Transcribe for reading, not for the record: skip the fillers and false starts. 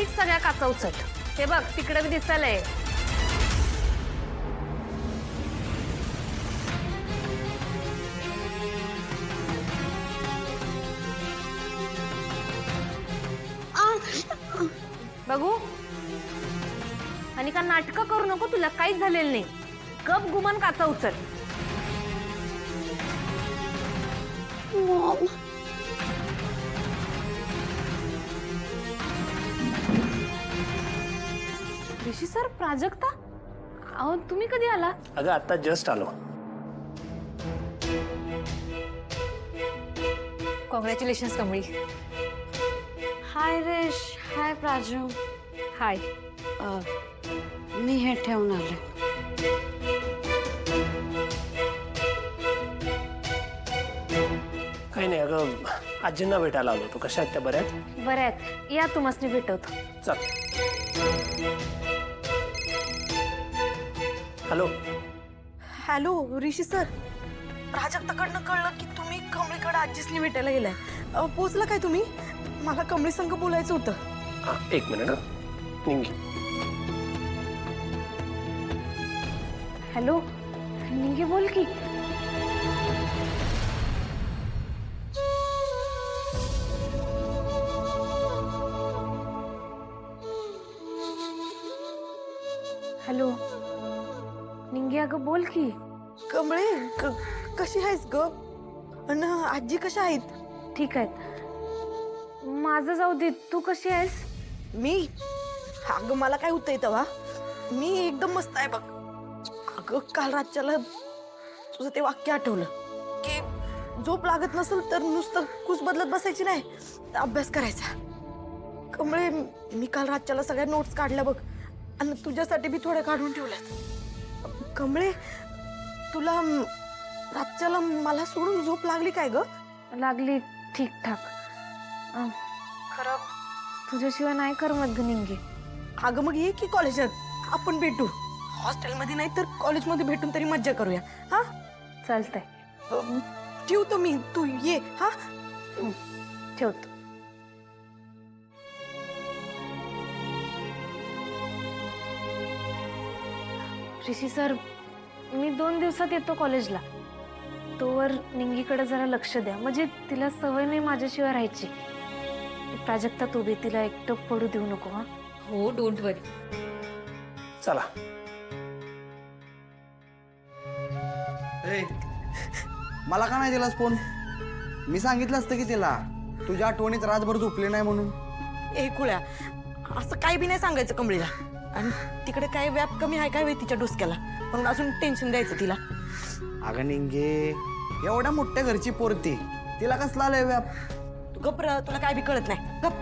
नीट सगळ्या काचा उचल. हे बघ तिकडे बी दिसायलंय. बघू आणि का नाटकं करू नको, तुला काहीच झालेलं नाही. गप गुमान काचा उचल. ऋषी सर, प्राजक्ता, अहो तुम्ही कधी आला? अगं आता जस्ट आलो. कॉंग्रॅच्युलेशन्स कमळी. हाय रेश. हाय प्राजू. हाय. मी हे ठेवून आले. काही नाही अगं, आजींना भेटायला आलो. तू कशा आहेत त्या? बऱ्या आहेत? बरं आहेत. या तुम्हाला भेटवतो. चल. हॅलो. हॅलो ऋषी सर, प्राजक्ताकडनं कळलं की तुम्ही कमळीकडे आजीसनी भेटायला गेलाय. पोचला काय तुम्ही? मला कमळी संग बोलायचं होतं. हां एक मिनिट. निंगी. हॅलो निंगे, बोल की. हॅलो निंगे, अगं बोल की. कमळे कशी आहेस ग? अन आजी कशा आहेत? ठीक आहेत. माझं जाऊ दे, तू कशी आहेस? मी अगं मला काय होतंय तेव्हा? मी एकदम मस्त आहे बघ. अगं काल रातच्याला तुझं ते वाक्य आठवलं की झोप लागत नसेल तर नुसतं कुस बदलत बसायची नाही, तर अभ्यास करायचा. कमळे मी काल रातच्याला सगळ्या नोट्स काढल्या बघ, आणि तुझ्यासाठी बी थोड्या काढून ठेवल्यात. कमळे तुला रातच्याला मला सोडून झोप लागली काय ग? लागली ठीकठाक. खरं तुझ्याशिवाय नाही करमत ग निंगे. अगं मग ये की कॉलेजात, आपण भेटू. हॉस्टेलमध्ये नाही तर कॉलेजमध्ये भेटून तरी मज्जा करूया. हा चालतंय. ठेवतो मी, तू ये. हा ठेवतो. ऋषी सर, मी 2 दिवसात येतो कॉलेजला. तोवर निंगीकडे जरा लक्ष द्या, म्हणजे तिला सवय नाही माझ्याशिवाय राहायची. प्राजक्ता, तू बी तिला एकटं पडू देऊ नको. हा हो, डोंट वरी. चला. ए, मला का नाही दिलास फोन? मी सांगितलं असतं की तिला तुझ्या आठवणीत रातभर झोपले नाही म्हणून. ए कुळ्या, असं काय बी नाही सांगायचं कमळीला. आणि तिकडे काय व्याप कमी आहे काय तिच्या डोसक्याला, मग अजून टेन्शन द्यायचं तिला. अगं निंगे, एवढ्या मोठ्या घरची पोरती, तिला कसला आलाय व्याप? तू गप्र, तुला काय बी कळत नाही. गप.